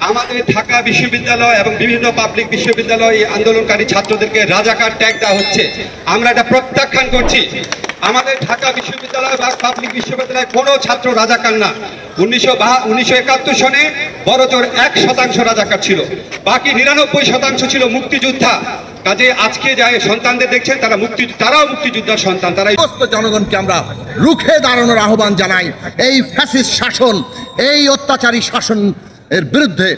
আমাদের ঢাকা বিশ্ববিদ্যালয় এবং বিভিন্ন পাবলিক বিশ্ববিদ্যালয় আন্দোলনকারী ছাত্রদেরকে রাজাকার ট্যাগ দেওয়া হচ্ছে। আমরা এটা প্রত্যাখ্যান করছি। আমাদের ঢাকা বিশ্ববিদ্যালয় বা পাবলিক বিশ্ববিদ্যালয়ে কোনো ছাত্র রাজাকার না। 1971 সনে বড়জোর 1% রাজাকার ছিল, বাকি 99% ছিল মুক্তিযোদ্ধা। কাজে আজকে যাই সন্তানদের দেখছেন তারাও মুক্তিযোদ্ধার সন্তান। তারা জনগণকে আমরা রুখে দাঁড়ানোর আহ্বান জানাই। এই ফ্যাসিস্ট শাসন, এই অত্যাচারী শাসন এর বিরুদ্ধে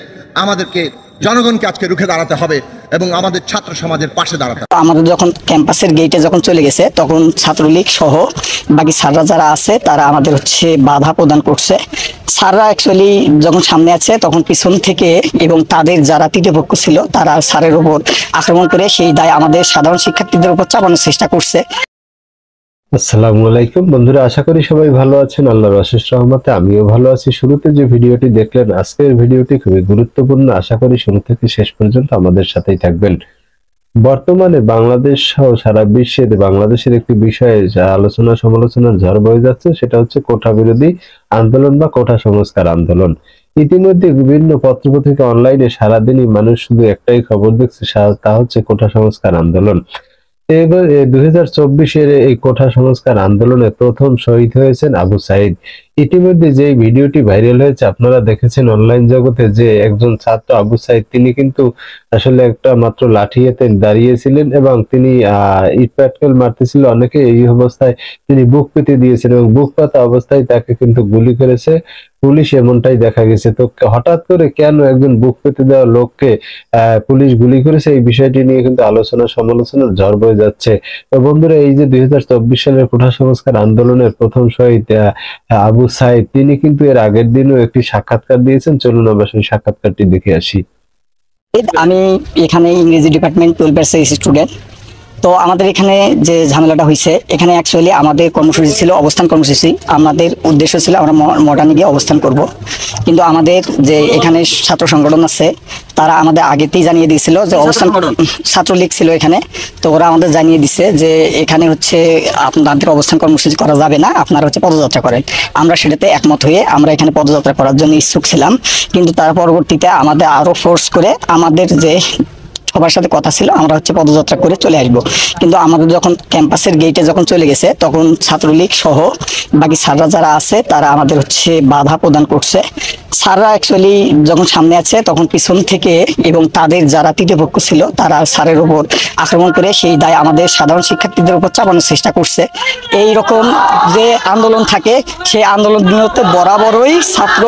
আমাদেরকে জনগণকে আজকে রুখে দাঁড়াতে হবে এবং আমাদের ছাত্র সমাজের পাশে দাঁড়াতে হবে। আমাদের যখন ক্যাম্পাসের গেটে যখন চলে গেছে তখন ছাত্রলীগ সহ বাকি স্যাররা যারা আছে তারা আমাদের বাধা প্রদান করছে। স্যাররা অ্যাকচুয়ালি যখন সামনে আছে তখন পিছন থেকে এবং তাদের যারা তৃতীয় পক্ষ ছিল তারা স্যারের উপর আক্রমণ করে সেই দায় আমাদের সাধারণ শিক্ষার্থীদের উপর চাপানোর চেষ্টা করছে। আসসালামু আলাইকুম বন্ধুরা, আশা করি সবাই ভালো আছেন। আল্লাহর অশেষ রহমতে আমিও ভালো আছি। শুরুতে যে ভিডিওটি দেখলেন, আজকের ভিডিওটি খুবই গুরুত্বপূর্ণ। আশা করি শুরু থেকে শেষ পর্যন্ত আমাদের সাথেই থাকবেন। বর্তমানে বাংলাদেশ সহ সারা বিশ্বে বাংলাদেশের একটি বিষয়ে যা আলোচনা সমালোচনার ঝড় বয়ে যাচ্ছে, সেটা হচ্ছে কোটা বিরোধী আন্দোলন বা কোটা সংস্কার আন্দোলন। ইতিমধ্যে বিভিন্ন পত্রপত্রিকা অনলাইনে সারাদিনই মানুষ শুধু একটাই খবর দেখছে, তা হচ্ছে কোটা সংস্কার আন্দোলন। এবার 2024-এর এই কোটা সংস্কার আন্দোলনে প্রথম শহীদ হয়েছেন আবু সাইদ। ইতিমধ্যে যে ভিডিওটি ভাইরাল হয়েছে আপনারা দেখেছেন অনলাইন জগতে, যে একজন ছাত্র আবু সাইদ তিনি কিন্তু আসলে একটা মাত্র লাঠি হাতে দাঁড়িয়েছিলেন এবং তিনি ইট পাটকেল মারতেছিল অনেকে। এই অবস্থায় তিনি বুক পেতে দিয়েছেন এবং বুক পাতা অবস্থায় তাকে কিন্তু গুলি করেছে পুলিশ, এমনটাই দেখা গেছে। তো হঠাৎ করে কেন একজন বুক পেতে দেওয়া লোককে পুলিশ গুলি করেছে, এই বিষয়টি নিয়ে কিন্তু আলোচনা সমালোচনার ঝড় বয়ে যাচ্ছে। তো বন্ধুরা, এই যে 2024 সালের কোটা সংস্কার আন্দোলনের প্রথম শহীদ আবু সাইদ, তিনি কিন্তু এর আগের দিনও একটি সাক্ষাৎকার দিয়েছেন। চলুন আমরা সেই সাক্ষাৎকারটি দেখে আসি। আমি এখানে ইংরেজি ডিপার্টমেন্ট 12 স্টুডেন্ট। তো আমাদের এখানে যে ঝামেলাটা হয়েছে, এখানে অ্যাকচুয়ালি আমাদের কর্মসূচি ছিল অবস্থান কর্মসূচি। আমাদের উদ্দেশ্য ছিল আমরা মডার্নে গিয়ে অবস্থান করব, কিন্তু আমাদের যে এখানে ছাত্র সংগঠন আছে তারা আমাদের আগেতেই জানিয়ে দিয়েছিল যে অবস্থান, ছাত্রলীগ ছিল এখানে। তো ওরা আমাদের জানিয়ে দিচ্ছে যে এখানে আপনাদের অবস্থান কর্মসূচি করা যাবে না, আপনারা পদযাত্রা করেন। আমরা সেটাতে একমত হয়ে আমরা এখানে পদযাত্রা করার জন্য ইচ্ছুক ছিলাম, কিন্তু তার পরবর্তীতে আমাদের আরো ফোর্স করে আমাদের যে সবার সাথে কথা ছিল আমরা পদযাত্রা করে চলে আসবো। কিন্তু আমাদের যখন ক্যাম্পাসের গেটে যখন চলে গেছে তখন ছাত্রলীগ সহ বাকি স্যাররা যারা আছে তারা আমাদের বাধা প্রদান করছে। স্যাররা অ্যাকচুয়ালি যখন সামনে আছে তখন পিছন থেকে এবং তাদের যারা তৃতীয় পক্ষ ছিল তারা স্যারের উপর আক্রমণ করে সেই দায় আমাদের সাধারণ শিক্ষার্থীদের উপর চাপানোর চেষ্টা করছে। এই রকম যে আন্দোলন থাকে সেই আন্দোলনগুলোতে বরাবরই ছাত্র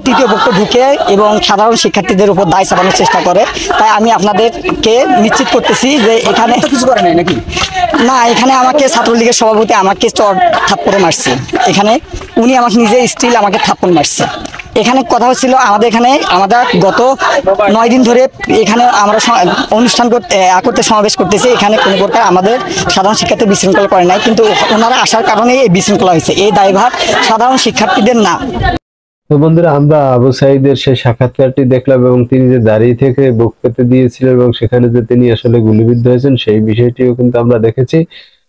তৃতীয় পক্ষ ঢুকে এবং সাধারণ শিক্ষার্থীদের উপর দায় চাপানোর চেষ্টা করে। তাই আমি আপনাদেরকে নিশ্চিত করতেছি যে এখানে কিছু করে নাই নাকি না, এখানে আমাকে ছাত্রলীগের সভাপতি আমাকে চড় থাপ্পড়ে মারছে। এখানে উনি আমাকে নিজে স্টিল আমাকে থাপ্পড় মারছে। এখানে কথা হচ্ছিল আমাদের গত 9 দিন ধরে এখানে আমরা অনুষ্ঠান করতে সমাবেশ করতেছি। এখানে কোনো প্রকার আমাদের সাধারণ শিক্ষার্থী বিশৃঙ্খলা করে নাই, কিন্তু ওনারা আসার কারণে এই বিশৃঙ্খলা হয়েছে। এই দায়ভার সাধারণ শিক্ষার্থীদের না। তো বন্ধুরা, আমরা আবু সাইদের সেই সাক্ষাৎকারটি দেখলাম এবং তিনি যে দাঁড়িয়ে থেকে বুক পেতে দিয়েছিলেন এবং সেখানে যে তিনি আসলে গুলিবিদ্ধ হয়েছেন সেই বিষয়টিও কিন্তু আমরা দেখেছি।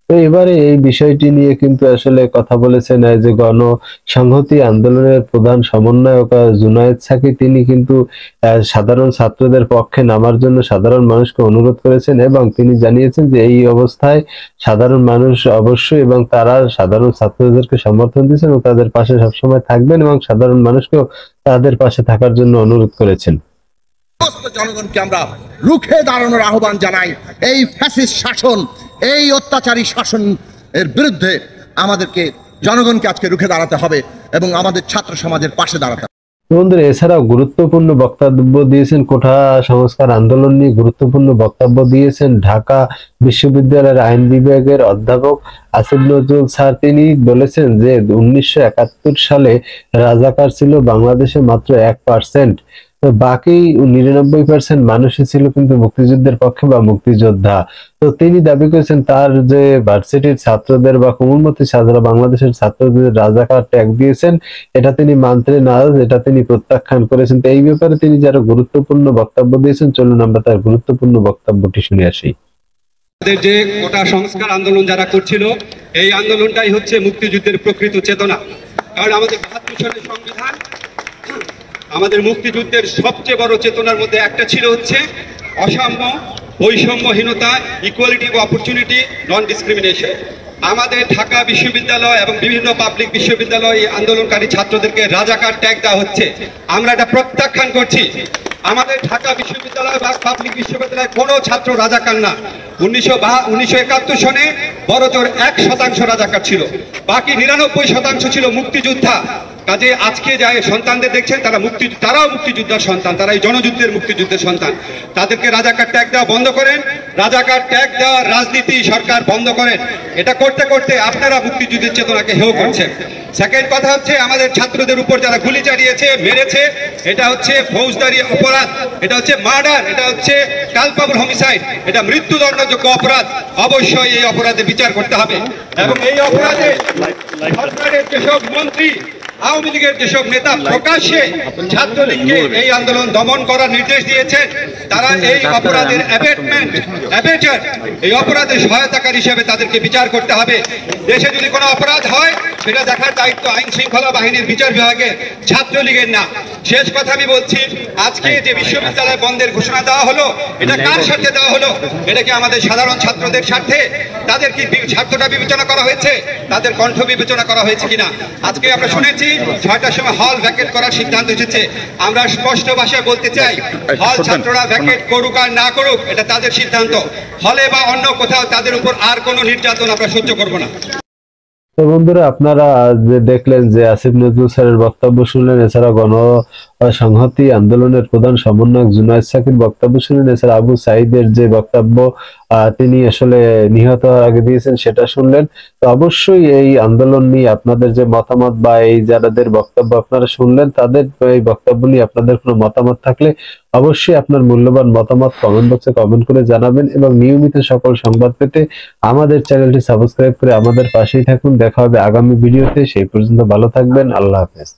তো এবারে এই বিষয়টি নিয়ে কিন্তু আসলে কথা বলেছেন যে গণসংহতি আন্দোলনের প্রধান সমন্বয়ক জুনায়েদ সাকি। তিনি কিন্তু সাধারণ ছাত্রদের পক্ষে নামার জন্য সাধারণ মানুষকে অনুরোধ করেছেন এবং তিনি জানিয়েছেন যে এই অবস্থায় সাধারণ মানুষ অবশ্যই এবং তারা সাধারণ ছাত্রদেরকে সমর্থন দিচ্ছেন এবং তাদের পাশে সবসময় থাকবেন এবং সাধারণ মানুষকেও তাদের পাশে থাকার জন্য অনুরোধ করেছেন। জনগণকে আমরা রুখে দাঁড়ানোর আহ্বান জানাই। এই ফ্যাসিস্ট শাসন, এই অত্যাচারী শাসন এর বিরুদ্ধে আমাদেরকে জনগণকে আজকে রুখে দাঁড়াতে হবে এবং আমাদের ছাত্র সমাজের পাশে দাঁড়াতে হবে। বন্ধুরা, এছাড়াও গুরুত্বপূর্ণ বক্তব্য দিয়েছেন কোটা সংস্কার আন্দোলন নিয়ে গুরুত্বপূর্ণ বক্তব্য দিয়েছেন ঢাকা বিশ্ববিদ্যালয়ের আইন বিভাগের অধ্যাপক আসিফ নজরুল স্যার। তিনি বলেছেন যে 1971 সালে রাজাকার ছিল বাংলাদেশে মাত্র 1%, বাকি 99% মানুষই ছিল কিন্তু মুক্তিযুদ্ধের পক্ষে বা মুক্তিযোদ্ধা। তো তিনি দাবি করেছেন তার যে ভার্সিটির ছাত্রদের বা কোমলমতি ছাত্ররা বাংলাদেশের ছাত্রদের রাজাকার ট্যাগ দিয়েছেন, এটা তিনি মানতে নারাজ, এটা তিনি প্রত্যাখ্যান করেছেন। তো এই ব্যাপারে তিনি যারা গুরুত্বপূর্ণ বক্তব্য দিয়েছেন, চলুন আমরা তার গুরুত্বপূর্ণ বক্তব্যটি শুনে আসি। যে কোটা সংস্কার আন্দোলন যারা করছিল, এই আন্দোলনটাই হচ্ছে মুক্তিযুদ্ধের প্রকৃত চেতনা। কারণ আমাদের 72 সালের সংবিধান আমাদের মুক্তিযুদ্ধের সবচেয়ে বড় চেতনার মধ্যে একটা ছিল হচ্ছে অসাম্য, বৈষম্যহীনতা, equality of opportunity, non discrimination. আমাদের ঢাকা বিশ্ববিদ্যালয় এবং বিভিন্ন পাবলিক বিশ্ববিদ্যালয় আন্দোলনকারী ছাত্রদেরকে রাজাকার ট্যাগ দেওয়া হচ্ছে। আমরা এটা প্রত্যাখ্যান করছি। আমাদের ঢাকা বিশ্ববিদ্যালয় বা পাবলিক বিশ্ববিদ্যালয়ে কোনো ছাত্র রাজাকার না। 1971 সনে বড়জোর 1% রাজাকার ছিল, বাকি 99% ছিল মুক্তিযোদ্ধা। কাজে আজকে যাই সন্তানদের দেখছেন তারাও মুক্তিযোদ্ধার সন্তান, তারা এই জনযুদ্ধের মুক্তিযুদ্ধের সন্তান। তাদেরকে রাজাকার ট্যাগ দেওয়া বন্ধ করেন, রাজাকার ট্যাগ দেওয়ার রাজনীতি সরকার বন্ধ করেন। এটা করতে করতে আপনারা মুক্তিযুদ্ধের চেতনাকে হেয় করছেন। সেকেন্ড কথা হচ্ছে আমাদের ছাত্রদের উপর যারা গুলি চালিয়েছে, মেরেছে, এটা হচ্ছে ফৌজদারি অপরাধ, এটা হচ্ছে মার্ডার, এটা হচ্ছে কালপাবল হোমিসাইড, এটা মৃত্যুদণ্ডযোগ্য অপরাধ। অবশ্যই এই অপরাধে বিচার করতে হবে এবং এই অপরাধে সরকারের যেসব মন্ত্রী, আওয়ামী লীগের যেসব নেতা প্রকাশ্যে ছাত্রলীগকে এই আন্দোলন দমন করার নির্দেশ দিয়েছেন, তারা এই অপরাধের অ্যাবেটার, এই অপরাধের সহায়তাকারী হিসেবে তাদেরকে বিচার করতে হবে। দেশে যদি কোনো অপরাধ হয় সেটা দেখার দায়িত্ব আইন শৃঙ্খলা বাহিনীর, বিচার বিভাগের, ছাত্রলীগের না। শেষ কথা আমি বলছি, আজকে যে বিশ্ববিদ্যালয় বন্ধের ঘোষণা দেওয়া হলো, এটা কার স্বার্থে দেওয়া হলো? এটা কি আমাদের সাধারণ ছাত্রদের স্বার্থে? তাদের কি স্বার্থটা বিবেচনা করা হয়েছে? তাদের কণ্ঠ বিবেচনা করা হয়েছে কিনা? আজকে আমরা শুনেছি 6টার সময় হল ভ্যাকেট করার সিদ্ধান্ত এসেছে। আমরা স্পষ্ট ভাষায় বলতে চাই, হল ছাত্ররা ভ্যাকেট করুক আর না করুক, এটা তাদের সিদ্ধান্ত। হলে বা অন্য কোথাও তাদের উপর আর কোনো নির্যাতন আমরা সহ্য করব না। তো বন্ধুরা, আপনারা যে দেখলেন যে আসিফ নজরুল স্যারের বক্তব্য শুনলেন, এছাড়া গণসংহতি আন্দোলনের প্রধান সমন্বয়ক জুনায়েদ সাকির বক্তব্য শুনলেন, এছাড়া আবু সাঈদের যে বক্তব্য তিনি আসলে নিহত হওয়ার আগে দিয়েছেন সেটা শুনলেন। তো অবশ্যই এই আন্দোলন নিয়ে আপনাদের যে মতামত বা এই যাদের বক্তব্য আপনারা শুনলেন, তাদের এই বক্তব্য নিয়ে আপনাদের কোনো মতামত থাকলে অবশ্যই আপনার মূল্যবান মতামত কমেন্ট বক্সে কমেন্ট করে জানাবেন এবং নিয়মিত সকল সংবাদ পেতে আমাদের চ্যানেলটি সাবস্ক্রাইব করে আমাদের পাশেই থাকুন। দেখা হবে আগামী ভিডিওতে। সেই পর্যন্ত ভালো থাকবেন। আল্লাহ হাফেজ।